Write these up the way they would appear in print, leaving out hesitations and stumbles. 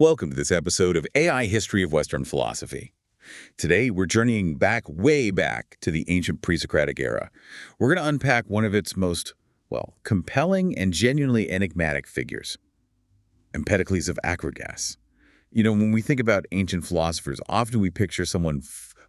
Welcome to this episode of AI History of Western Philosophy. Today, we're journeying way back to the ancient Presocratic era. We're going to unpack one of its most, compelling and genuinely enigmatic figures, Empedocles of Akragas. You know, when we think about ancient philosophers, often we picture someone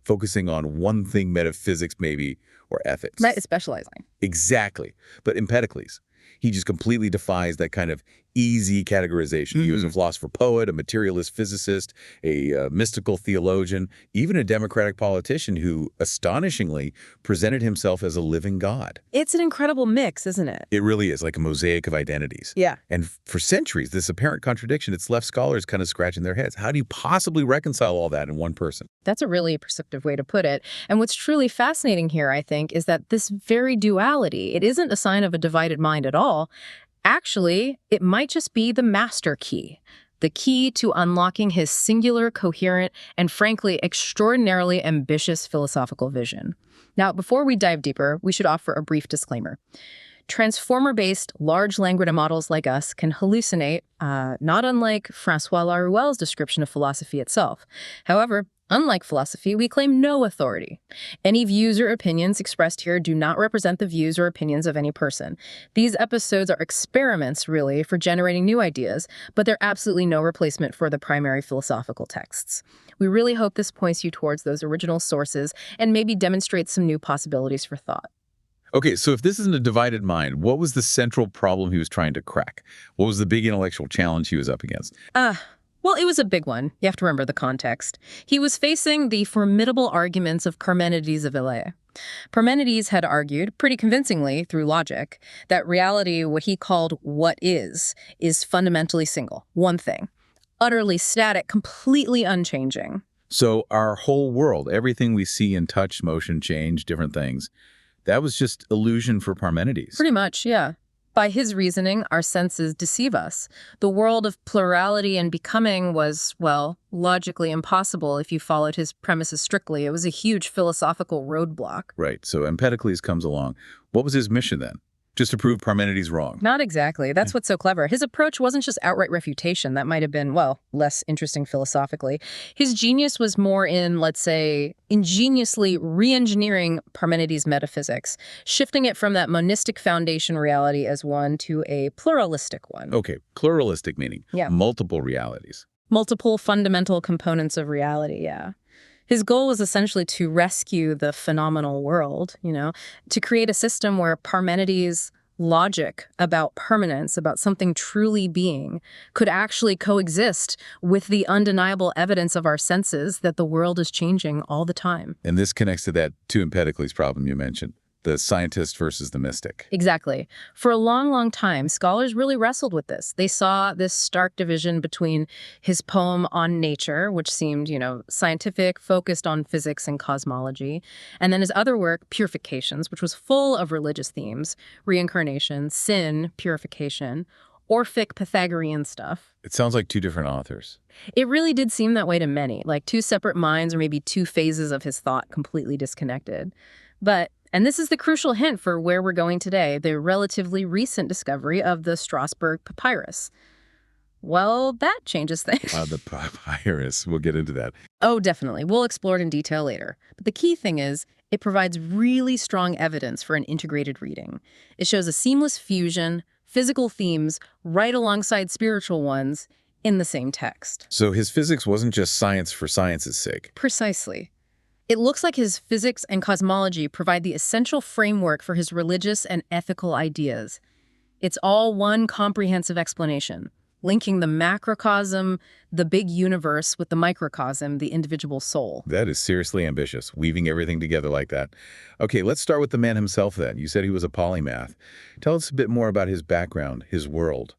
focusing on one thing, metaphysics maybe, or ethics. Specializing. Exactly. But Empedocles, he just completely defies that kind of easy categorization. He was a philosopher poet, a materialist physicist, a mystical theologian, even a democratic politician who, astonishingly, presented himself as a living god. It's an incredible mix, isn't it? It really is, like a mosaic of identities. Yeah. And for centuries, this apparent contradiction, it's left scholars kind of scratching their heads. How do you possibly reconcile all that in one person? That's a really perceptive way to put it. And what's truly fascinating here, I think, is that this very duality, it isn't a sign of a divided mind at all. Actually, it might just be the master key, the key to unlocking his singular, coherent, and frankly, extraordinarily ambitious philosophical vision. Now, before we dive deeper, we should offer a brief disclaimer. Transformer-based large language models like us can hallucinate, not unlike François Laruelle's description of philosophy itself. However, unlike philosophy, we claim no authority. Any views or opinions expressed here do not represent the views or opinions of any person. These episodes are experiments, really, for generating new ideas, but they're absolutely no replacement for the primary philosophical texts. We really hope this points you towards those original sources and maybe demonstrates some new possibilities for thought. Okay, so if this isn't a divided mind, what was the central problem he was trying to crack? What was the big intellectual challenge he was up against? Well, it was a big one. You have to remember the context. He was facing the formidable arguments of Parmenides of Elea. Parmenides had argued, pretty convincingly through logic, that reality, what he called what is fundamentally single, one thing, utterly static, completely unchanging. So our whole world, everything we see and touch, motion, change, different things, that was just illusion for Parmenides. Pretty much, yeah. By his reasoning, our senses deceive us. The world of plurality and becoming was, logically impossible if you followed his premises strictly. It was a huge philosophical roadblock. Right, so Empedocles comes along. What was his mission then? Just to prove Parmenides wrong? Not exactly. That's what's so clever. His approach wasn't just outright refutation. That might have been, less interesting philosophically. His genius was more in, let's say, ingeniously re-engineering Parmenides' metaphysics, shifting it from that monistic foundation reality as one to a pluralistic one. Okay, pluralistic meaning multiple realities. Multiple fundamental components of reality, yeah. His goal was essentially to rescue the phenomenal world, to create a system where Parmenides' logic about permanence, about something truly being, could actually coexist with the undeniable evidence of our senses that the world is changing all the time. And this connects to that Empedocles problem you mentioned. The scientist versus the mystic. Exactly. For a long time, scholars really wrestled with this. They saw this stark division between his poem on nature, which seemed, scientific, focused on physics and cosmology, and then his other work, Purifications, which was full of religious themes, reincarnation, sin, purification, Orphic Pythagorean stuff. It sounds like two different authors. It really did seem that way to many, like two separate minds or maybe two phases of his thought completely disconnected. And this is the crucial hint for where we're going today, the relatively recent discovery of the Strasbourg papyrus. Well, that changes things. The papyrus, we'll get into that. Oh, definitely. We'll explore it in detail later. But the key thing is, it provides really strong evidence for an integrated reading. It shows a seamless fusion, physical themes, right alongside spiritual ones in the same text. So his physics wasn't just science for science's sake. Precisely. It looks like his physics and cosmology provide the essential framework for his religious and ethical ideas. It's all one comprehensive explanation, linking the macrocosm, the big universe, with the microcosm, the individual soul. That is seriously ambitious, weaving everything together like that. Okay, let's start with the man himself then. You said he was a polymath. Tell us a bit more about his background, his world.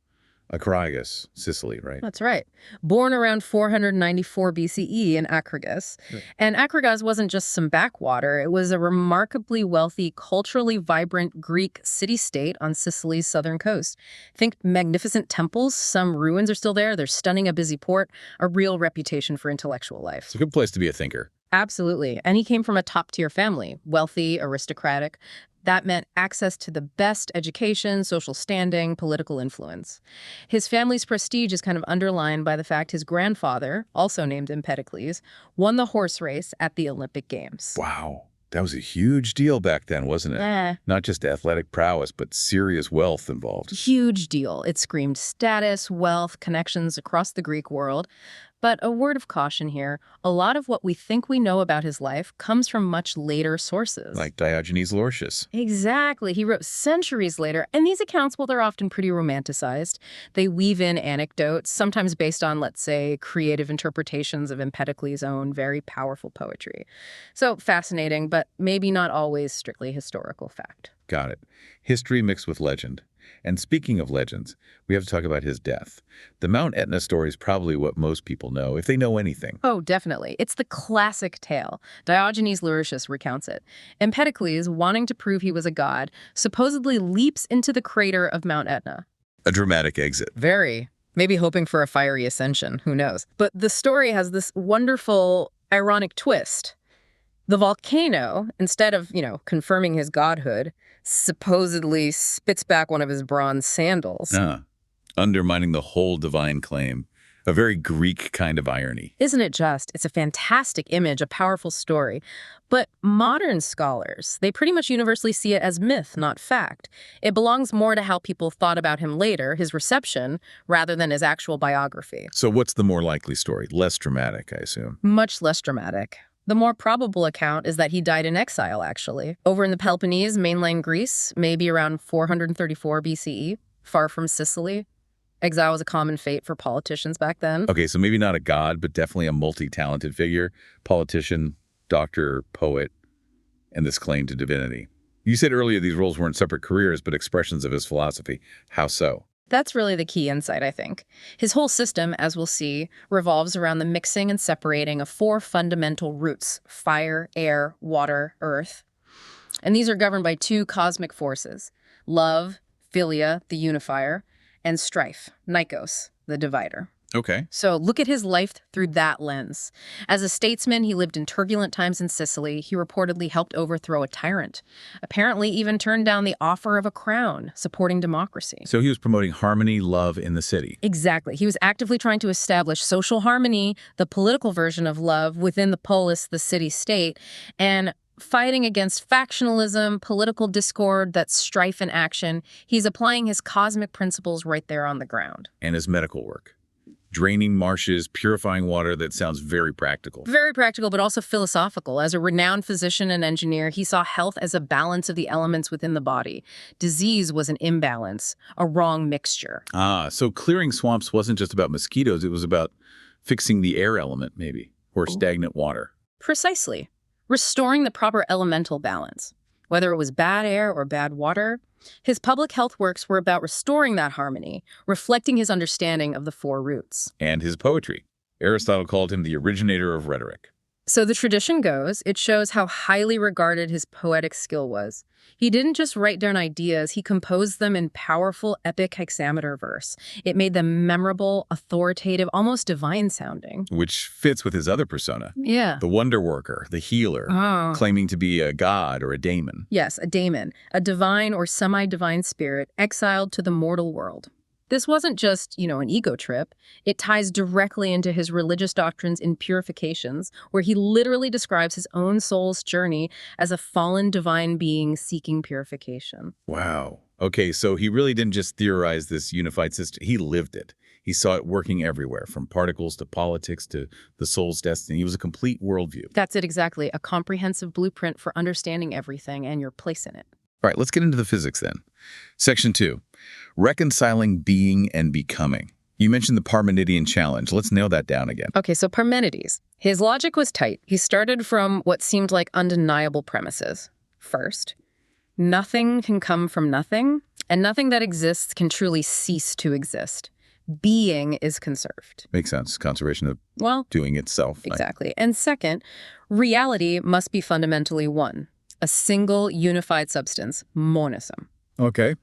Akragas, Sicily, right? That's right. Born around 494 BCE in Akragas. Right. And Akragas wasn't just some backwater. It was a remarkably wealthy, culturally vibrant Greek city-state on Sicily's southern coast. Think magnificent temples. Some ruins are still there. They're stunning, a busy port, a real reputation for intellectual life. It's a good place to be a thinker. Absolutely. And he came from a top-tier family, wealthy, aristocratic. That meant access to the best education, social standing, political influence. His family's prestige is kind of underlined by the fact his grandfather, also named Empedocles, won the horse race at the Olympic Games. Wow. That was a huge deal back then, wasn't it? Not just athletic prowess, but serious wealth involved. Huge deal. It screamed status, wealth, connections across the Greek world. But a word of caution here, a lot of what we think we know about his life comes from much later sources. Like Diogenes Laertius. Exactly. He wrote centuries later, and these accounts, well, they're often pretty romanticized. They weave in anecdotes, sometimes based on, let's say, creative interpretations of Empedocles' own very powerful poetry. So fascinating, but maybe not always strictly historical fact. Got it. History mixed with legend. And speaking of legends, we have to talk about his death. The Mount Etna story is probably what most people know, if they know anything. Oh, definitely. It's the classic tale. Diogenes Laertius recounts it. Empedocles, wanting to prove he was a god, supposedly leaps into the crater of Mount Etna. A dramatic exit. Very. Maybe hoping for a fiery ascension. Who knows? But the story has this wonderful, ironic twist. The volcano, instead of, confirming his godhood, supposedly spits back one of his bronze sandals. Undermining the whole divine claim. A very Greek kind of irony. Isn't it just? It's a fantastic image, a powerful story. But modern scholars, they pretty much universally see it as myth, not fact. It belongs more to how people thought about him later, his reception, rather than his actual biography. So what's the more likely story? Less dramatic, I assume. Much less dramatic. The more probable account is that he died in exile, actually. Over in the Peloponnese, mainland Greece, maybe around 434 BCE, far from Sicily. Exile was a common fate for politicians back then. Okay, so maybe not a god, but definitely a multi-talented figure. Politician, doctor, poet, and this claim to divinity. You said earlier these roles weren't separate careers, but expressions of his philosophy. How so? That's really the key insight, I think. His whole system, as we'll see, revolves around the mixing and separating of four fundamental roots: fire, air, water, earth. And these are governed by two cosmic forces: love, philia, the unifier, and strife, nikos, the divider. Okay. So look at his life through that lens. As a statesman, he lived in turbulent times in Sicily. He reportedly helped overthrow a tyrant. Apparently even turned down the offer of a crown, supporting democracy. So he was promoting harmony, love in the city. Exactly. He was actively trying to establish social harmony, the political version of love, within the polis, the city-state, and fighting against factionalism, political discord, that's strife in action. He's applying his cosmic principles right there on the ground. And his medical work. Draining marshes, purifying water. That sounds very practical. Very practical, but also philosophical. As a renowned physician and engineer, he saw health as a balance of the elements within the body. Disease was an imbalance, a wrong mixture. So clearing swamps wasn't just about mosquitoes. It was about fixing the air element, maybe, or stagnant water. Precisely. Restoring the proper elemental balance. Whether it was bad air or bad water, his public health works were about restoring that harmony, reflecting his understanding of the four roots. And his poetry. Aristotle called him the originator of rhetoric. So the tradition goes, it shows how highly regarded his poetic skill was. He didn't just write down ideas, he composed them in powerful, epic hexameter verse. It made them memorable, authoritative, almost divine sounding. Which fits with his other persona. Yeah. The wonder worker, the healer, claiming to be a god or a daimon. Yes, a daimon, a divine or semi-divine spirit exiled to the mortal world. This wasn't just, an ego trip. It ties directly into his religious doctrines in Purifications, where he literally describes his own soul's journey as a fallen divine being seeking purification. Wow. Okay, so he really didn't just theorize this unified system. He lived it. He saw it working everywhere, from particles to politics to the soul's destiny. He was a complete worldview. That's it exactly, a comprehensive blueprint for understanding everything and your place in it. All right, let's get into the physics then. Section 2, reconciling being and becoming. You mentioned the Parmenidean challenge. Let's nail that down again. Okay, so Parmenides. His logic was tight. He started from what seemed like undeniable premises. First, nothing can come from nothing, and nothing that exists can truly cease to exist. Being is conserved. Makes sense. Conservation of doing itself. Exactly. And second, reality must be fundamentally one. A single unified substance, monism. Okay.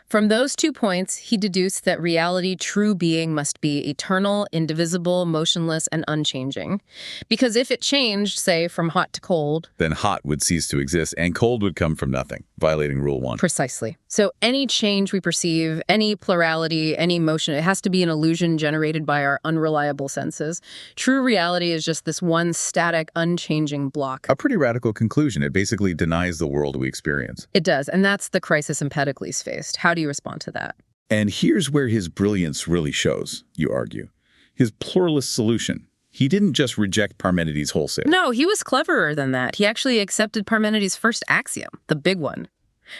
From those 2 points, he deduced that reality, true being, must be eternal, indivisible, motionless, and unchanging. Because if it changed, say, from hot to cold, then hot would cease to exist and cold would come from nothing. violating Rule 1. Precisely. So any change we perceive, any plurality, any motion, it has to be an illusion generated by our unreliable senses. True reality is just this one static, unchanging block. A pretty radical conclusion. It basically denies the world we experience. It does, and that's the crisis Empedocles faced. How do you respond to that? And here's where his brilliance really shows, you argue. His pluralist solution. He didn't just reject Parmenides wholesale. No, he was cleverer than that. He actually accepted Parmenides' first axiom, the big one.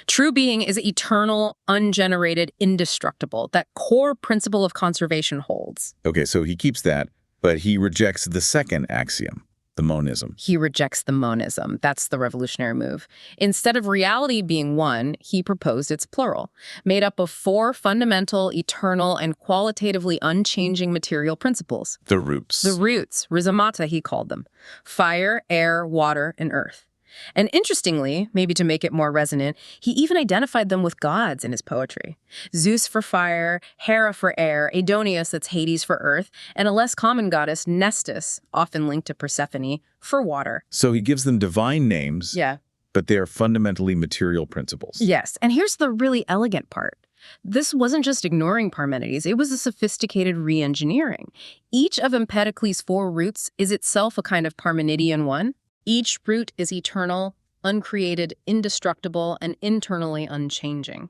True being is eternal, ungenerated, indestructible. That core principle of conservation holds. Okay, so he keeps that, but he rejects the second axiom, the monism. He rejects the monism. That's the revolutionary move. Instead of reality being one, he proposed its plural, made up of 4 fundamental, eternal, and qualitatively unchanging material principles. The roots. The roots, rhizomata he called them, fire, air, water, and earth. And interestingly, maybe to make it more resonant, he even identified them with gods in his poetry. Zeus for fire, Hera for air, Aidoneus, that's Hades, for earth, and a less common goddess, Nestis, often linked to Persephone, for water. So he gives them divine names, Yeah. but they are fundamentally material principles. Yes, and here's the really elegant part. This wasn't just ignoring Parmenides, it was a sophisticated re-engineering. Each of Empedocles' 4 roots is itself a kind of Parmenidean one. Each root is eternal, uncreated, indestructible, and internally unchanging.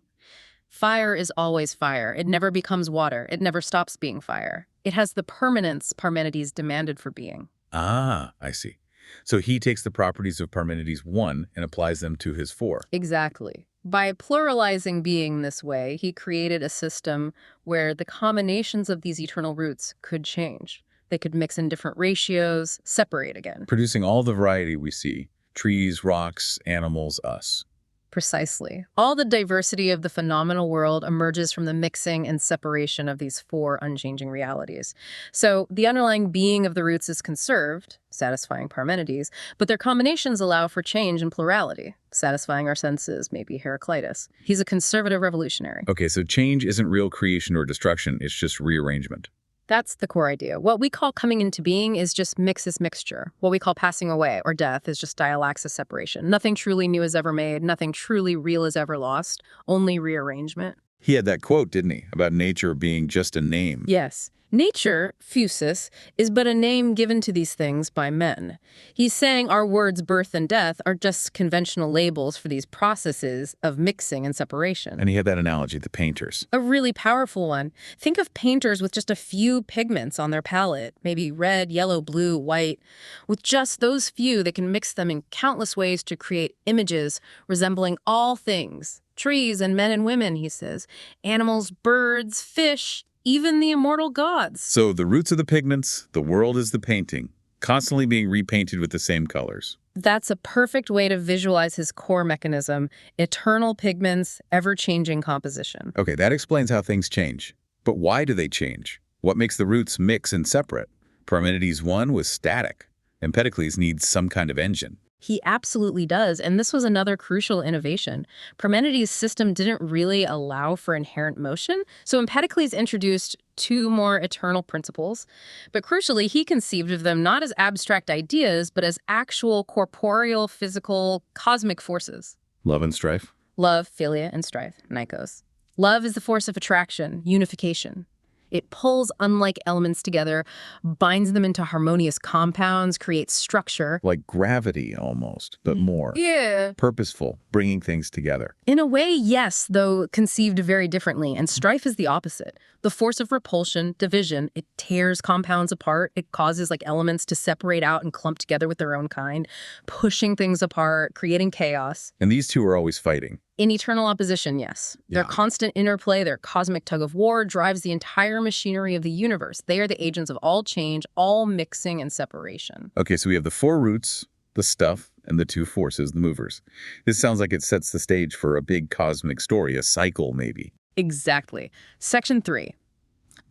Fire is always fire. It never becomes water. It never stops being fire. It has the permanence Parmenides demanded for being. Ah, I see. So he takes the properties of Parmenides 1 and applies them to his 4. Exactly. By pluralizing being this way, he created a system where the combinations of these eternal roots could change. They could mix in different ratios, separate again. Producing all the variety we see. Trees, rocks, animals, us. Precisely. All the diversity of the phenomenal world emerges from the mixing and separation of these 4 unchanging realities. So the underlying being of the roots is conserved, satisfying Parmenides, but their combinations allow for change and plurality, satisfying our senses, maybe Heraclitus. He's a conservative revolutionary. Okay, so change isn't real creation or destruction, it's just rearrangement. That's the core idea. What we call coming into being is just mixture. What we call passing away or death is just dialaxis separation. Nothing truly new is ever made. Nothing truly real is ever lost. Only rearrangement. He had that quote, didn't he, about nature being just a name. Yes. Nature, physis, is but a name given to these things by men. He's saying our words birth and death are just conventional labels for these processes of mixing and separation. And he had that analogy, the painters. A really powerful one. Think of painters with just a few pigments on their palette, maybe red, yellow, blue, white. With just those few, they can mix them in countless ways to create images resembling all things. Trees and men and women, he says. Animals, birds, fish, even the immortal gods. So the roots are the pigments, the world is the painting, constantly being repainted with the same colors. That's a perfect way to visualize his core mechanism, eternal pigments, ever-changing composition. Okay, that explains how things change. But why do they change? What makes the roots mix and separate? Parmenides 1 was static. Empedocles needs some kind of engine. He absolutely does, and this was another crucial innovation. Parmenides' system didn't really allow for inherent motion, so Empedocles introduced 2 more eternal principles. But crucially, he conceived of them not as abstract ideas, but as actual corporeal, physical, cosmic forces. Love and strife? Love, philia, and strife, nikos. Love is the force of attraction, unification. It pulls unlike elements together, binds them into harmonious compounds, creates structure. Like gravity almost, but more. Yeah. Purposeful, bringing things together. In a way, yes, though conceived very differently. And strife is the opposite. The force of repulsion, division, it tears compounds apart. It causes elements to separate out and clump together with their own kind, pushing things apart, creating chaos. And these 2 are always fighting. In eternal opposition, yes. Their constant interplay, their cosmic tug of war drives the entire machinery of the universe. They are the agents of all change, all mixing and separation. Okay, so we have the 4 roots, the stuff, and the 2 forces, the movers. This sounds like it sets the stage for a big cosmic story, a cycle maybe. Exactly. Section 3,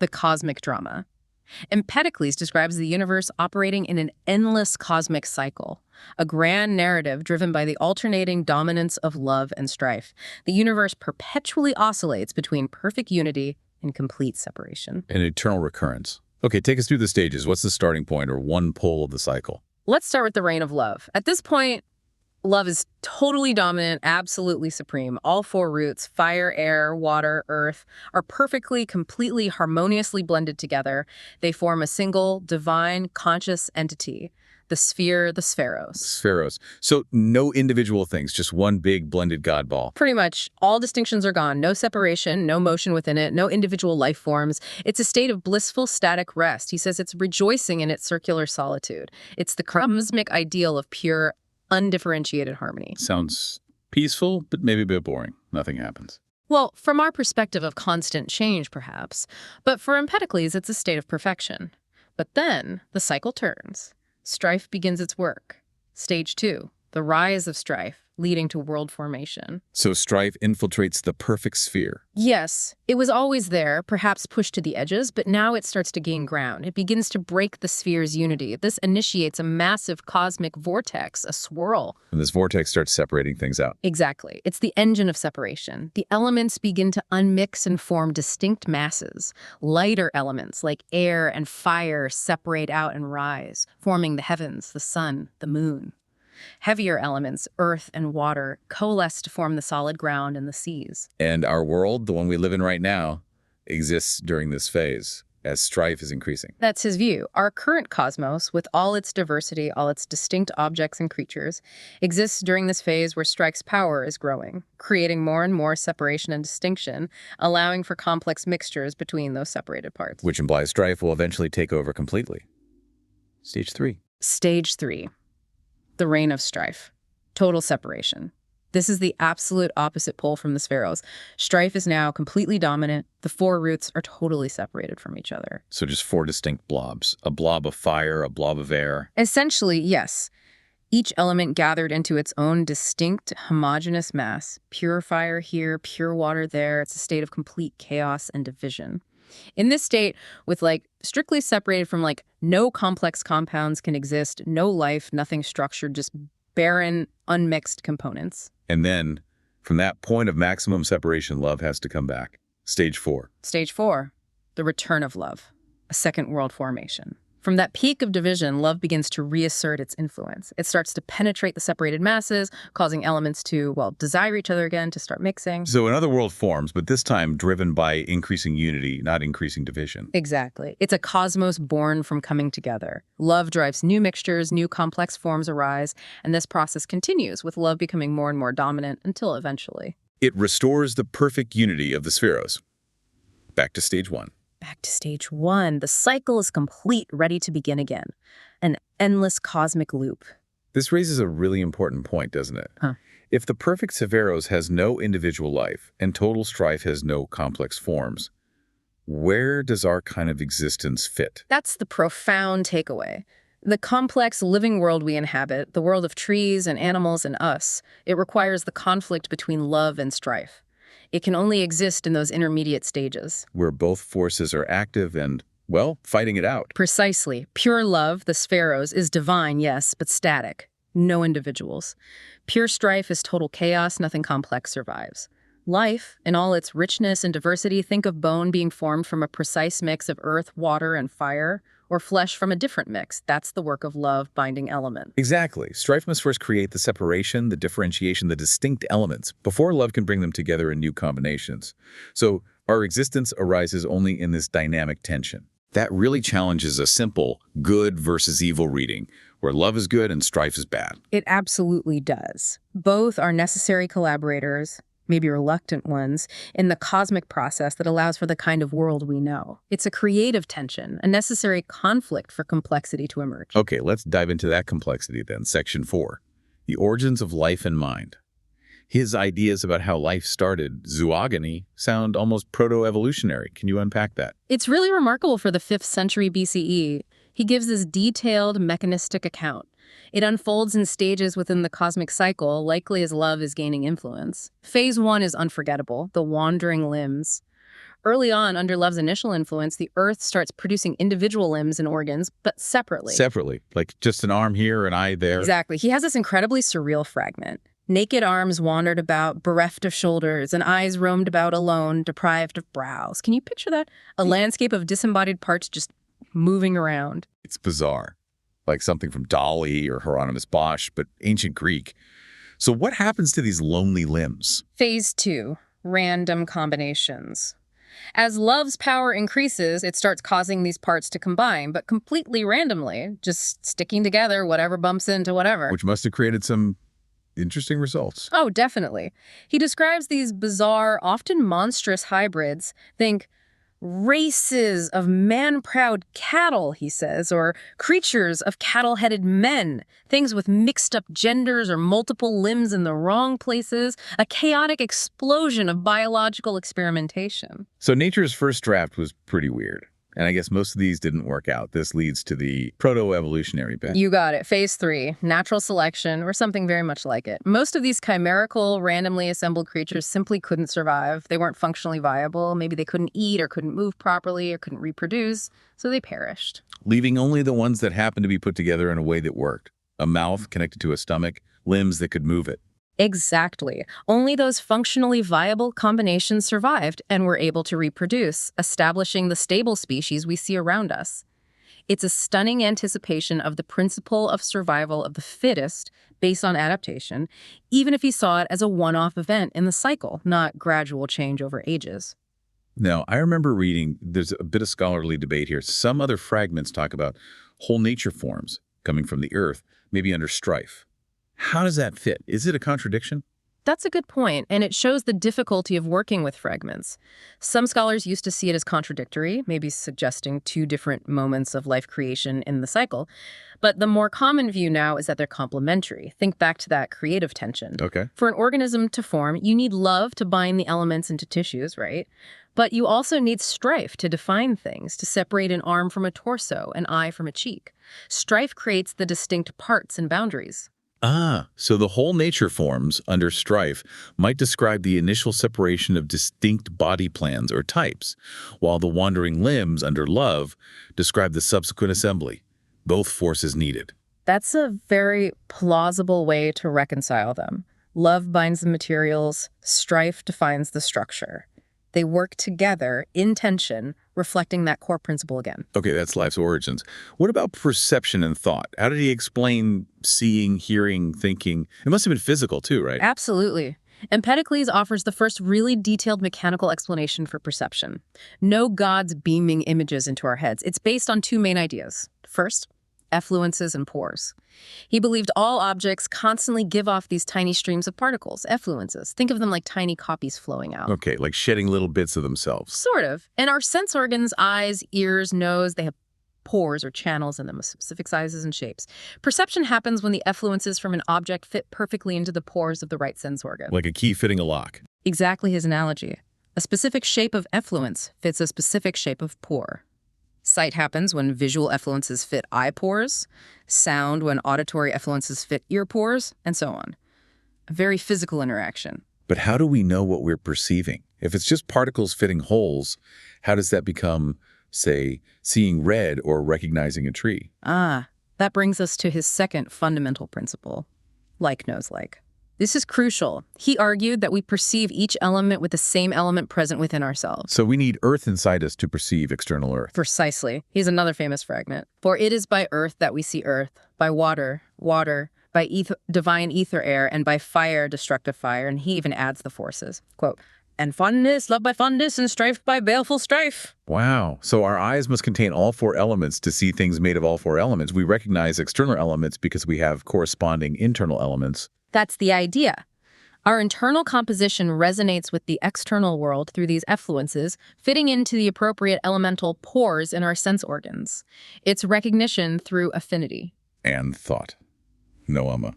the cosmic drama. Empedocles describes the universe operating in an endless cosmic cycle, a grand narrative driven by the alternating dominance of love and strife. The universe perpetually oscillates between perfect unity and complete separation. An eternal recurrence. Okay, take us through the stages. What's the starting point or one pole of the cycle? Let's start with the reign of love. At this point, Love is totally dominant, absolutely supreme. All four roots, fire, air, water, earth, are perfectly, completely, harmoniously blended together. They form a single, divine, conscious entity. The sphere, the spheros. Spheros. So no individual things, just one big blended God ball. Pretty much all distinctions are gone. No separation, no motion within it, no individual life forms. It's a state of blissful, static rest. He says it's rejoicing in its circular solitude. It's the cosmic ideal of pure, undifferentiated harmony. Sounds peaceful, but maybe a bit boring. Nothing happens. Well, from our perspective of constant change, perhaps. But for Empedocles, it's a state of perfection. But then the cycle turns. Strife begins its work. Stage 2, the rise of strife, leading to world formation. So strife infiltrates the perfect sphere. Yes, it was always there, perhaps pushed to the edges, but now it starts to gain ground. It begins to break the sphere's unity. This initiates a massive cosmic vortex, a swirl. And this vortex starts separating things out. Exactly. It's the engine of separation. The elements begin to unmix and form distinct masses. Lighter elements like air and fire separate out and rise, forming the heavens, the sun, the moon. Heavier elements, earth and water, coalesce to form the solid ground and the seas. And our world, the one we live in right now, exists during this phase as strife is increasing. That's his view. Our current cosmos, with all its diversity, all its distinct objects and creatures, exists during this phase where strife's power is growing, creating more and more separation and distinction, allowing for complex mixtures between those separated parts. Which implies strife will eventually take over completely. Stage 3. Stage 3. The reign of strife. Total separation. This is the absolute opposite pole from the spheros. Strife is now completely dominant. The four roots are totally separated from each other. So just 4 distinct blobs. A blob of fire, a blob of air. Essentially, yes. Each element gathered into its own distinct, homogeneous mass. Pure fire here, pure water there. It's a state of complete chaos and division. In this state, with strictly separated from no complex compounds can exist, no life, nothing structured, just barren, unmixed components. And then, from that point of maximum separation, love has to come back. Stage 4. Stage 4, the return of love, a second world formation. From that peak of division, love begins to reassert its influence. It starts to penetrate the separated masses, causing elements to, desire each other again, to start mixing. So another world forms, but this time driven by increasing unity, not increasing division. Exactly. It's a cosmos born from coming together. Love drives new mixtures, new complex forms arise, and this process continues, with love becoming more and more dominant until eventually. It restores the perfect unity of the spheros. Back to stage 1. Back to stage 1. The cycle is complete, ready to begin again. An endless cosmic loop. This raises a really important point, doesn't it? Huh. If the perfect spheros has no individual life and total strife has no complex forms, where does our kind of existence fit? That's the profound takeaway. The complex living world we inhabit, the world of trees and animals and us, it requires the conflict between love and strife. It can only exist in those intermediate stages. Where both forces are active and, fighting it out. Precisely. Pure love, the spheros, is divine, yes, but static. No individuals. Pure strife is total chaos, nothing complex survives. Life, in all its richness and diversity, think of bone being formed from a precise mix of earth, water, and fire, or flesh from a different mix. That's the work of love binding element. Exactly. Strife must first create the separation, the differentiation, the distinct elements, before love can bring them together in new combinations. So our existence arises only in this dynamic tension. That really challenges a simple good versus evil reading, where love is good and strife is bad. It absolutely does. Both are necessary collaborators, maybe reluctant ones, in the cosmic process that allows for the kind of world we know. It's a creative tension, a necessary conflict for complexity to emerge. Okay, let's dive into that complexity then. Section 4, the origins of life and mind. His ideas about how life started, zoogony, sound almost proto-evolutionary. Can you unpack that? It's really remarkable for the 5th century BCE. He gives this detailed mechanistic account. It unfolds in stages within the cosmic cycle, likely as love is gaining influence. Phase 1 is unforgettable, the wandering limbs. Early on, under love's initial influence, the earth starts producing individual limbs and organs, but separately. Separately, like just an arm here, an eye there. Exactly. He has this incredibly surreal fragment. Naked arms wandered about, bereft of shoulders, and eyes roamed about alone, deprived of brows. Can you picture that? A landscape of disembodied parts just moving around. It's bizarre. Like something from Dali or Hieronymus Bosch, but ancient Greek. So what happens to these lonely limbs? Phase 2, random combinations. As love's power increases, it starts causing these parts to combine, but completely randomly, just sticking together whatever bumps into whatever. Which must have created some interesting results. Oh, definitely. He describes these bizarre, often monstrous hybrids. Think races of man-proud cattle, he says, or creatures of cattle-headed men, things with mixed-up genders or multiple limbs in the wrong places, a chaotic explosion of biological experimentation. So nature's first draft was pretty weird. And I guess most of these didn't work out. This leads to the proto-evolutionary bit. You got it. Phase 3, natural selection, or something very much like it. Most of these chimerical, randomly assembled creatures simply couldn't survive. They weren't functionally viable. Maybe they couldn't eat or couldn't move properly or couldn't reproduce, so they perished. Leaving only the ones that happened to be put together in a way that worked. A mouth connected to a stomach, limbs that could move it. Exactly. Only those functionally viable combinations survived and were able to reproduce, establishing the stable species we see around us. It's a stunning anticipation of the principle of survival of the fittest based on adaptation, even if he saw it as a one-off event in the cycle, not gradual change over ages. Now, I remember reading, there's a bit of scholarly debate here. Some other fragments talk about whole nature forms coming from the earth, maybe under Strife. How does that fit? Is it a contradiction? That's a good point, and it shows the difficulty of working with fragments. Some scholars used to see it as contradictory, maybe suggesting two different moments of life creation in the cycle. But the more common view now is that they're complementary. Think back to that creative tension. Okay. For an organism to form, you need love to bind the elements into tissues, right? But you also need strife to define things, to separate an arm from a torso, an eye from a cheek. Strife creates the distinct parts and boundaries. So the whole nature forms under Strife might describe the initial separation of distinct body plans or types, while the wandering limbs under Love describe the subsequent assembly, both forces needed. That's a very plausible way to reconcile them. Love binds the materials, strife defines the structure. They work together in tension, reflecting that core principle again. Okay, that's life's origins. What about perception and thought? How did he explain seeing, hearing, thinking? It must have been physical too, right? Absolutely. Empedocles offers the first really detailed mechanical explanation for perception. No gods beaming images into our heads. It's based on two main ideas. First, effluences and pores. He believed all objects constantly give off these tiny streams of particles, effluences. Think of them like tiny copies flowing out. Okay, like shedding little bits of themselves. Sort of. And our sense organs, eyes, ears, nose, they have pores or channels in them of specific sizes and shapes. Perception happens when the effluences from an object fit perfectly into the pores of the right sense organ. Like a key fitting a lock. Exactly his analogy. A specific shape of effluence fits a specific shape of pore. Sight happens when visual effluences fit eye pores, sound when auditory effluences fit ear pores, and so on. A very physical interaction. But how do we know what we're perceiving? If it's just particles fitting holes, how does that become, say, seeing red or recognizing a tree? That brings us to his second fundamental principle, like knows like. This is crucial. He argued that we perceive each element with the same element present within ourselves. So we need earth inside us to perceive external earth. Precisely. Here's another famous fragment. For it is by earth that we see earth, by water, by divine ether air, and by fire, destructive fire. And he even adds the forces. Quote, and fondness, love by fondness, and strife by baleful strife. Wow. So our eyes must contain all four elements to see things made of all four elements. We recognize external elements because we have corresponding internal elements. That's the idea. Our internal composition resonates with the external world through these effluences, fitting into the appropriate elemental pores in our sense organs. It's recognition through affinity. And thought. Noama.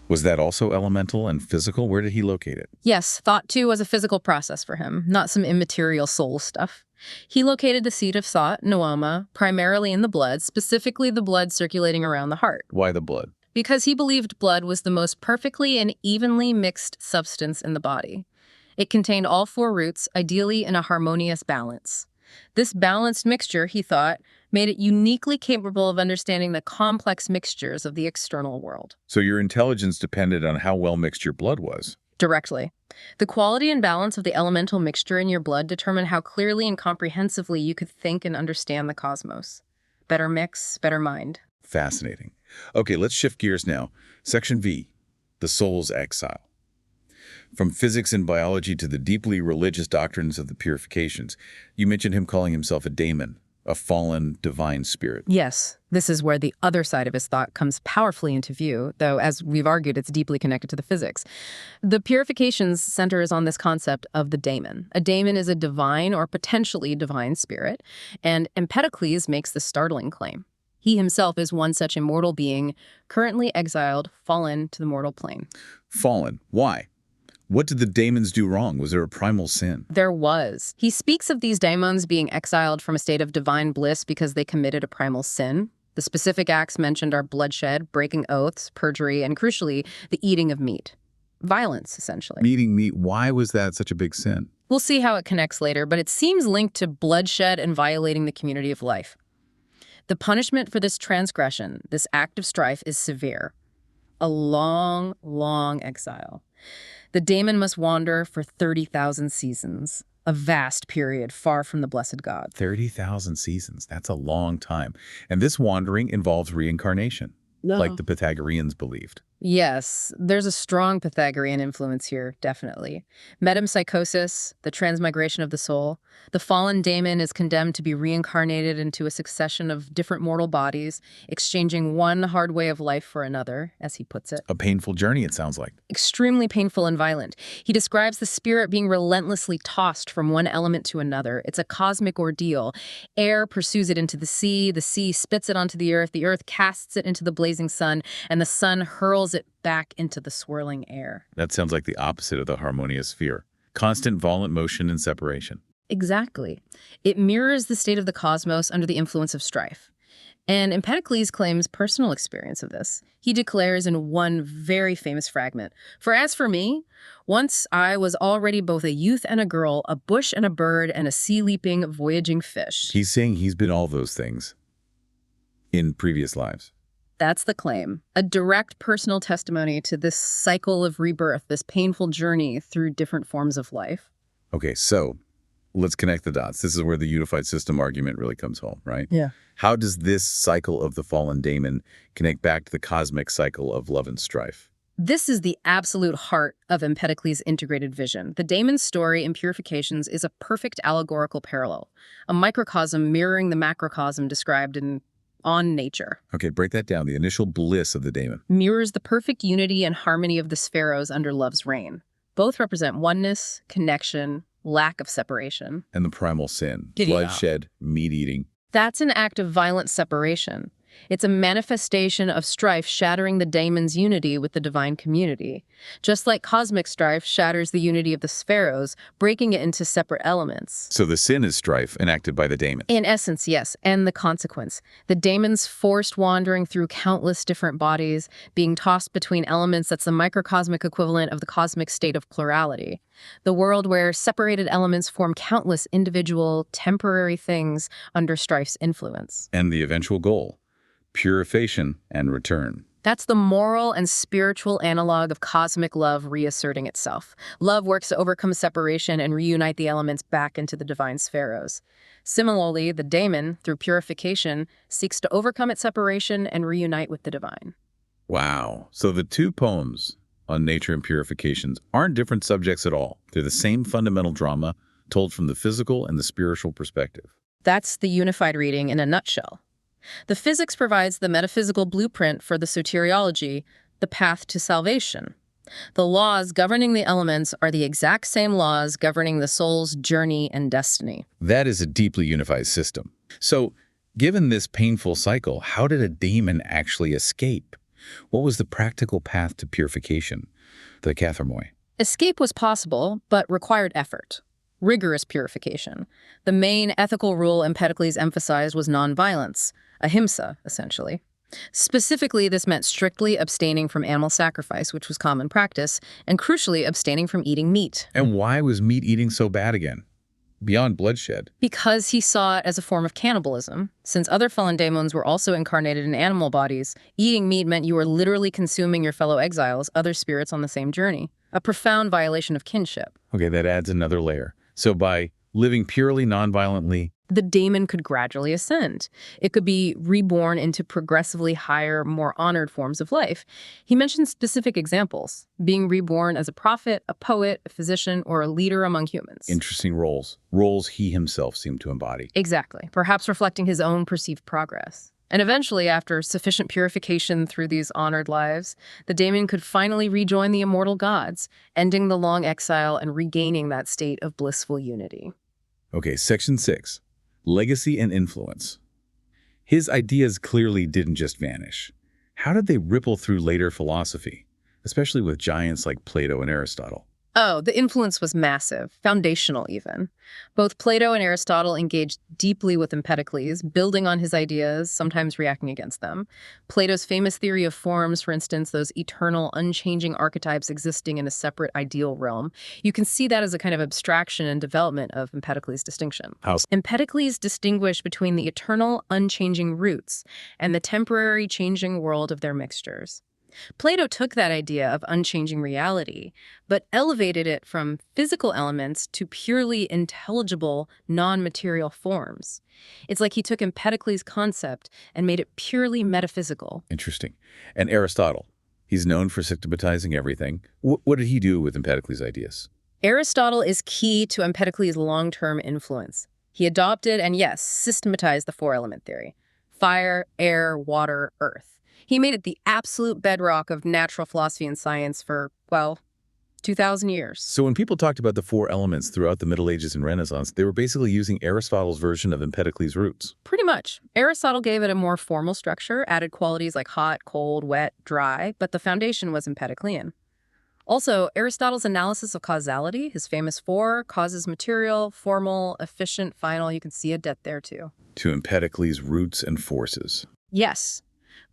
Was that also elemental and physical? Where did he locate it? Yes, thought too was a physical process for him, not some immaterial soul stuff. He located the seat of thought, Noama, primarily in the blood, specifically the blood circulating around the heart. Why the blood? Because he believed blood was the most perfectly and evenly mixed substance in the body. It contained all four roots, ideally in a harmonious balance. This balanced mixture, he thought, made it uniquely capable of understanding the complex mixtures of the external world. So your intelligence depended on how well mixed your blood was? Directly. The quality and balance of the elemental mixture in your blood determine how clearly and comprehensively you could think and understand the cosmos. Better mix, better mind. Fascinating. Okay, let's shift gears now. Section V, the soul's exile. From physics and biology to the deeply religious doctrines of the purifications, you mentioned him calling himself a daimon, a fallen divine spirit. Yes, this is where the other side of his thought comes powerfully into view, though, as we've argued, it's deeply connected to the physics. The purifications centers on this concept of the daimon. A daimon is a divine or potentially divine spirit, and Empedocles makes the startling claim. He himself is one such immortal being, currently exiled, fallen to the mortal plane. Fallen. Why? What did the daemons do wrong? Was there a primal sin? There was. He speaks of these daimons being exiled from a state of divine bliss because they committed a primal sin. The specific acts mentioned are bloodshed, breaking oaths, perjury, and crucially, the eating of meat. Violence, essentially. Eating meat, why was that such a big sin? We'll see how it connects later, but it seems linked to bloodshed and violating the community of life. The punishment for this transgression, this act of strife, is severe. A long, long exile. The daemon must wander for 30,000 seasons, a vast period far from the blessed God. 30,000 seasons. That's a long time. And this wandering involves reincarnation, like the Pythagoreans believed. Yes, there's a strong Pythagorean influence here, definitely. Metempsychosis, the transmigration of the soul. The fallen daemon is condemned to be reincarnated into a succession of different mortal bodies, exchanging one hard way of life for another, as he puts it. A painful journey, it sounds like. Extremely painful and violent. He describes the spirit being relentlessly tossed from one element to another. It's a cosmic ordeal. Air pursues it into the sea spits it onto the earth casts it into the blazing sun, and the sun hurls it back into the swirling air. That sounds like the opposite of the harmonious sphere. Constant violent motion and separation. Exactly. It mirrors the state of the cosmos under the influence of strife. And Empedocles claims personal experience of this. He declares in one very famous fragment, "For as for me, once I was already both a youth and a girl, a bush and a bird, and a sea-leaping, voyaging fish." He's saying he's been all those things in previous lives. That's the claim. A direct personal testimony to this cycle of rebirth, this painful journey through different forms of life. Okay, so let's connect the dots. This is where the unified system argument really comes home, right? Yeah. How does this cycle of the fallen daemon connect back to the cosmic cycle of love and strife? This is the absolute heart of Empedocles' integrated vision. The daemon's story in Purifications is a perfect allegorical parallel, a microcosm mirroring the macrocosm described on nature. Okay, break that down. The initial bliss of the daemon Mirrors the perfect unity and harmony of the spheros under love's reign. Both represent oneness, connection, lack of separation. and the primal sin, Giddy up. bloodshed, meat eating. That's an act of violent separation. It's a manifestation of strife shattering the daemon's unity with the divine community. Just like cosmic strife shatters the unity of the spheros, breaking it into separate elements. So the sin is strife enacted by the daemon. In essence, yes, and the consequence. The daemon's forced wandering through countless different bodies, being tossed between elements that's the microcosmic equivalent of the cosmic state of plurality. The world where separated elements form countless individual, temporary things under strife's influence. And the eventual goal, purification and return. That's the moral and spiritual analog of cosmic love reasserting itself. Love works to overcome separation and reunite the elements back into the divine spheros. Similarly, the daemon, through purification, seeks to overcome its separation and reunite with the divine. Wow. So the two poems on nature and purifications aren't different subjects at all. They're the same fundamental drama told from the physical and the spiritual perspective. That's the unified reading in a nutshell. The physics provides the metaphysical blueprint for the soteriology, the path to salvation. The laws governing the elements are the exact same laws governing the soul's journey and destiny. That is a deeply unified system. So, given this painful cycle, how did a daemon actually escape? What was the practical path to purification, the katharmoi? Escape was possible, but required effort. Rigorous purification. The main ethical rule Empedocles emphasized was nonviolence, ahimsa, essentially. Specifically, this meant strictly abstaining from animal sacrifice, which was common practice, and crucially, abstaining from eating meat. And why was meat eating so bad again? Beyond bloodshed. Because he saw it as a form of cannibalism. Since other fallen daemons were also incarnated in animal bodies, eating meat meant you were literally consuming your fellow exiles, other spirits on the same journey. A profound violation of kinship. Okay, that adds another layer. So by living purely nonviolently, The daimon could gradually ascend. It could be reborn into progressively higher, more honored forms of life. He mentions specific examples, being reborn as a prophet, a poet, a physician, or a leader among humans. Interesting roles. Roles he himself seemed to embody. Exactly, perhaps reflecting his own perceived progress. And eventually, after sufficient purification through these honored lives, the daimon could finally rejoin the immortal gods, ending the long exile and regaining that state of blissful unity. Okay, Section 6. Legacy and influence. His ideas clearly didn't just vanish. How did they ripple through later philosophy, especially with giants like Plato and Aristotle? Oh, the influence was massive, foundational even. Both Plato and Aristotle engaged deeply with Empedocles, building on his ideas, sometimes reacting against them. Plato's famous theory of forms, for instance, those eternal, unchanging archetypes existing in a separate ideal realm, you can see that as a kind of abstraction and development of Empedocles' distinction. How? Empedocles distinguished between the eternal, unchanging roots and the temporary, changing world of their mixtures. Plato took that idea of unchanging reality, but elevated it from physical elements to purely intelligible, non-material forms. It's like he took Empedocles' concept and made it purely metaphysical. Interesting. And Aristotle. He's known for systematizing everything. What did he do with Empedocles' ideas? Aristotle is key to Empedocles' long-term influence. He adopted and, yes, systematized the four-element theory: fire, air, water, earth. He made it the absolute bedrock of natural philosophy and science for, well, 2,000 years. So when people talked about the four elements throughout the Middle Ages and Renaissance, they were basically using Aristotle's version of Empedocles' roots. Pretty much. Aristotle gave it a more formal structure, added qualities like hot, cold, wet, dry, but the foundation was Empedoclean. Also, Aristotle's analysis of causality, his famous four: causes material, formal, efficient, final, you can see a debt there too. To Empedocles' roots and forces. Yes.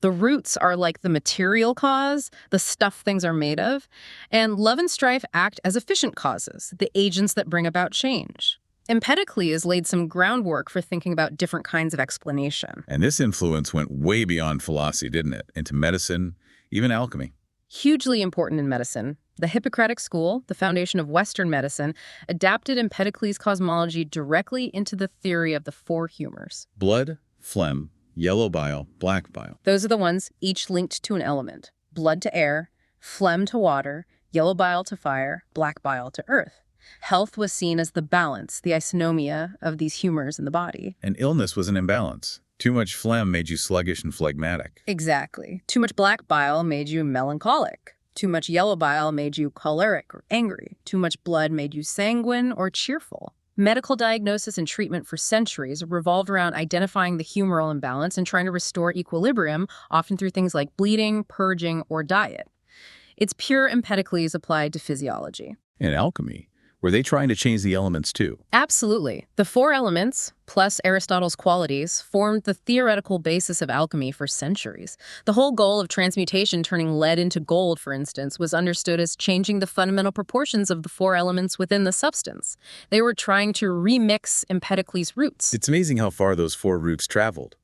The roots are like the material cause, the stuff things are made of, and love and strife act as efficient causes, the agents that bring about change. Empedocles laid some groundwork for thinking about different kinds of explanation. And this influence went way beyond philosophy, didn't it? Into medicine, even alchemy. Hugely important in medicine. The Hippocratic school, the foundation of Western medicine, adapted Empedocles' cosmology directly into the theory of the four humors. Blood, phlegm, yellow bile, black bile. Those are the ones each linked to an element. Blood to air, phlegm to water, yellow bile to fire, black bile to earth. Health was seen as the balance, the isonomia of these humors in the body. And illness was an imbalance. Too much phlegm made you sluggish and phlegmatic. Exactly. Too much black bile made you melancholic. Too much yellow bile made you choleric or angry. Too much blood made you sanguine or cheerful. Medical diagnosis and treatment for centuries revolved around identifying the humoral imbalance and trying to restore equilibrium, often through things like bleeding, purging, or diet. It's pure Empedocles applied to physiology. In alchemy, were they trying to change the elements too? Absolutely. The four elements, plus Aristotle's qualities, formed the theoretical basis of alchemy for centuries. The whole goal of transmutation, turning lead into gold, for instance, was understood as changing the fundamental proportions of the four elements within the substance. They were trying to remix Empedocles' roots. It's amazing how far those four roots traveled.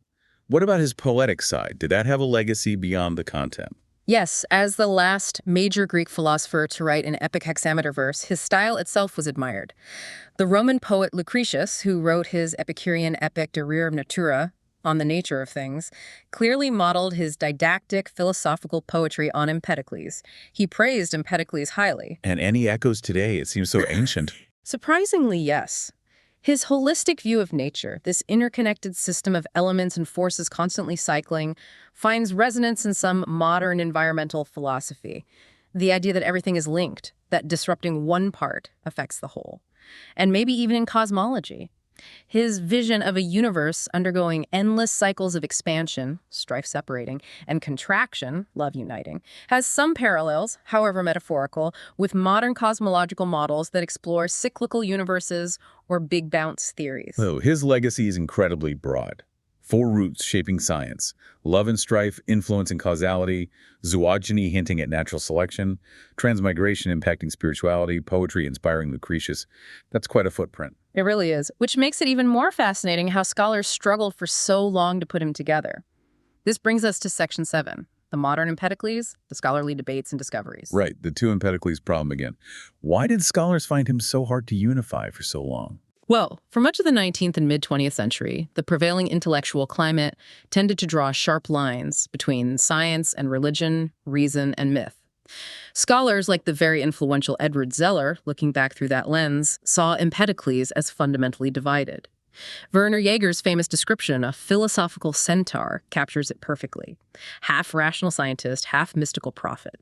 What about his poetic side? Did that have a legacy beyond the content? Yes, as the last major Greek philosopher to write an epic hexameter verse, his style itself was admired. The Roman poet Lucretius, who wrote his Epicurean epic De Rerum Natura, on the nature of things, clearly modeled his didactic philosophical poetry on Empedocles. He praised Empedocles highly. And any echoes today? It seems so ancient. Surprisingly, yes. His holistic view of nature, this interconnected system of elements and forces constantly cycling, finds resonance in some modern environmental philosophy. The idea that everything is linked, that disrupting one part affects the whole. And maybe even in cosmology. His vision of a universe undergoing endless cycles of expansion, strife separating, and contraction, love uniting, has some parallels, however metaphorical, with modern cosmological models that explore cyclical universes or big bounce theories. So his legacy is incredibly broad. Four roots shaping science: love and strife influencing causality, zoogeny hinting at natural selection, transmigration impacting spirituality, poetry inspiring Lucretius. That's quite a footprint. It really is, which makes it even more fascinating how scholars struggled for so long to put him together. This brings us to Section 7, the modern Empedocles, the scholarly debates and discoveries. Right, the two Empedocles problem again. Why did scholars find him so hard to unify for so long? Well, for much of the 19th and mid-20th century, the prevailing intellectual climate tended to draw sharp lines between science and religion, reason and myth. Scholars like the very influential Edward Zeller, looking back through that lens, saw Empedocles as fundamentally divided. Werner Jaeger's famous description, a philosophical centaur, captures it perfectly. Half rational scientist, half mystical prophet.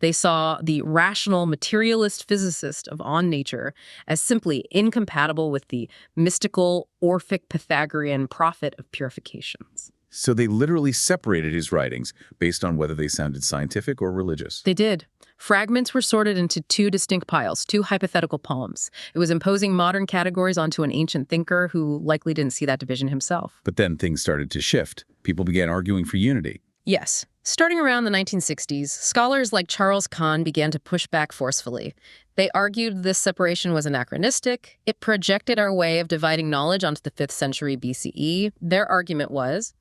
They saw the rational materialist physicist of on nature as simply incompatible with the mystical, Orphic Pythagorean prophet of purifications. So they literally separated his writings based on whether they sounded scientific or religious. They did. Fragments were sorted into two distinct piles, two hypothetical poems. It was imposing modern categories onto an ancient thinker who likely didn't see that division himself. But then things started to shift. People began arguing for unity. Yes. Starting around the 1960s, scholars like Charles Kahn began to push back forcefully. They argued this separation was anachronistic. It projected our way of dividing knowledge onto the 5th century BCE. Their argument was,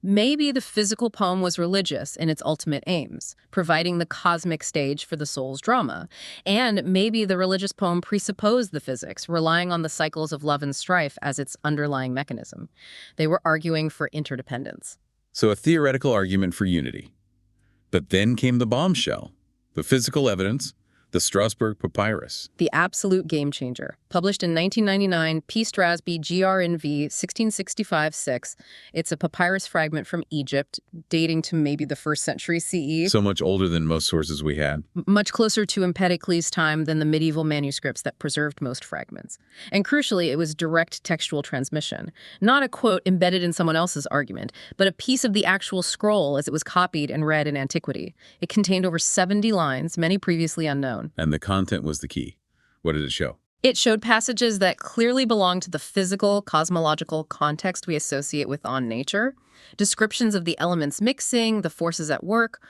maybe the physical poem was religious in its ultimate aims, providing the cosmic stage for the soul's drama. And maybe the religious poem presupposed the physics, relying on the cycles of love and strife as its underlying mechanism. They were arguing for interdependence. So a theoretical argument for unity. But then came the bombshell, the physical evidence, the Strasbourg papyrus. The absolute game changer. Published in 1999, P. Strasbourg, GRNV 1665-6. It's a papyrus fragment from Egypt, dating to maybe the 1st century CE. So much older than most sources we had. Much closer to Empedocles' time than the medieval manuscripts that preserved most fragments. And crucially, it was direct textual transmission. Not a quote embedded in someone else's argument, but a piece of the actual scroll as it was copied and read in antiquity. It contained over 70 lines, many previously unknown. And the content was the key. What did it show? It showed passages that clearly belonged to the physical, cosmological context we associate with on nature, descriptions of the elements mixing, the forces at work.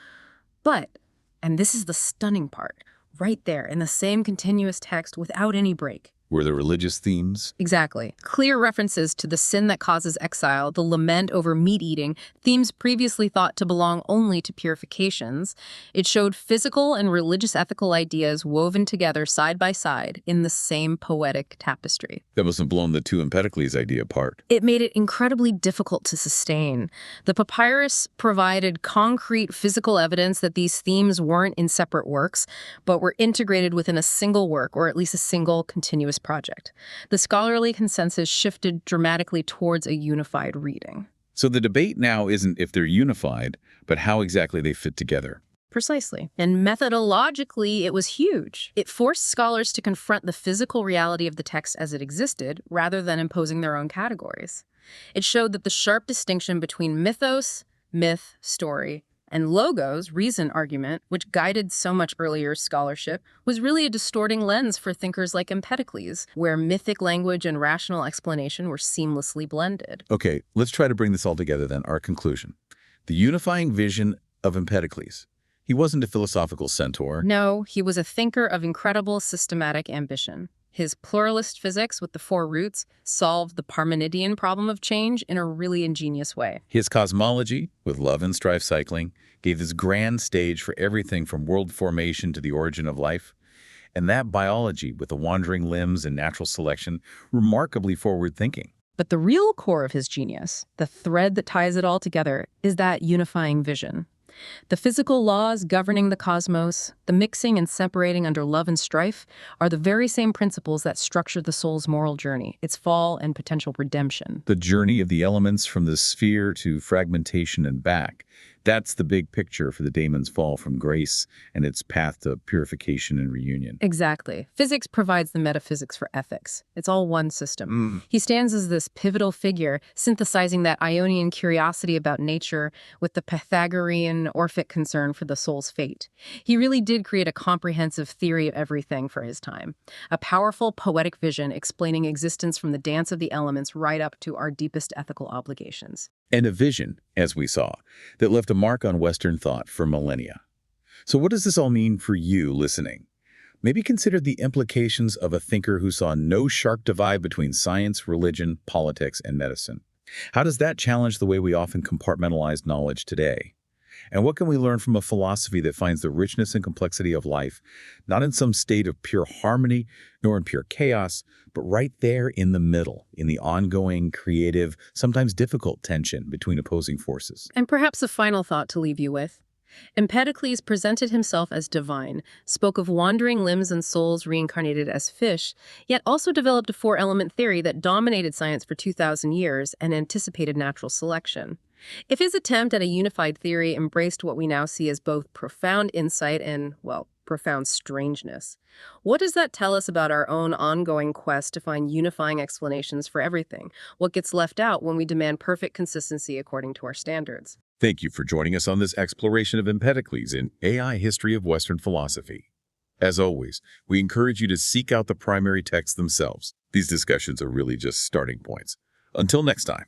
But, and this is the stunning part, right there in the same continuous text without any break. Were there religious themes? Exactly. Clear references to the sin that causes exile, the lament over meat eating, themes previously thought to belong only to purifications. It showed physical and religious ethical ideas woven together side by side in the same poetic tapestry. That must have blown the two Empedocles idea apart. It made it incredibly difficult to sustain. The papyrus provided concrete physical evidence that these themes weren't in separate works, but were integrated within a single work, or at least a single continuous project. The scholarly consensus shifted dramatically towards a unified reading. So the debate now isn't if they're unified, but how exactly they fit together. Precisely. And methodologically, it was huge. It forced scholars to confront the physical reality of the text as it existed, rather than imposing their own categories. It showed that the sharp distinction between mythos, myth, story, and logos, reason argument, which guided so much earlier scholarship, was really a distorting lens for thinkers like Empedocles, where mythic language and rational explanation were seamlessly blended. Okay, let's try to bring this all together then, our conclusion. The unifying vision of Empedocles. He wasn't a philosophical centaur. No, he was a thinker of incredible systematic ambition. His pluralist physics with the four roots solved the Parmenidean problem of change in a really ingenious way. His cosmology, with love and strife cycling, gave this grand stage for everything from world formation to the origin of life. And that biology, with the wandering limbs and natural selection, remarkably forward-thinking. But the real core of his genius, the thread that ties it all together, is that unifying vision. The physical laws governing the cosmos, the mixing and separating under love and strife, are the very same principles that structure the soul's moral journey, its fall and potential redemption. The journey of the elements from the sphere to fragmentation and back. That's the big picture for the daimon's fall from grace and its path to purification and reunion. Exactly. Physics provides the metaphysics for ethics. It's all one system. He stands as this pivotal figure, synthesizing that Ionian curiosity about nature with the Pythagorean Orphic concern for the soul's fate. He really did create a comprehensive theory of everything for his time. A powerful poetic vision explaining existence from the dance of the elements right up to our deepest ethical obligations. And a vision, as we saw, that left a mark on Western thought for millennia. So what does this all mean for you listening? Maybe consider the implications of a thinker who saw no sharp divide between science, religion, politics, and medicine. How does that challenge the way we often compartmentalize knowledge today? And what can we learn from a philosophy that finds the richness and complexity of life, not in some state of pure harmony, nor in pure chaos, but right there in the middle, in the ongoing, creative, sometimes difficult tension between opposing forces? And perhaps a final thought to leave you with. Empedocles presented himself as divine, spoke of wandering limbs and souls reincarnated as fish, yet also developed a four-element theory that dominated science for 2,000 years and anticipated natural selection. If his attempt at a unified theory embraced what we now see as both profound insight and, well, profound strangeness, what does that tell us about our own ongoing quest to find unifying explanations for everything? What gets left out when we demand perfect consistency according to our standards? Thank you for joining us on this exploration of Empedocles in AI History of Western Philosophy. As always, we encourage you to seek out the primary texts themselves. These discussions are really just starting points. Until next time.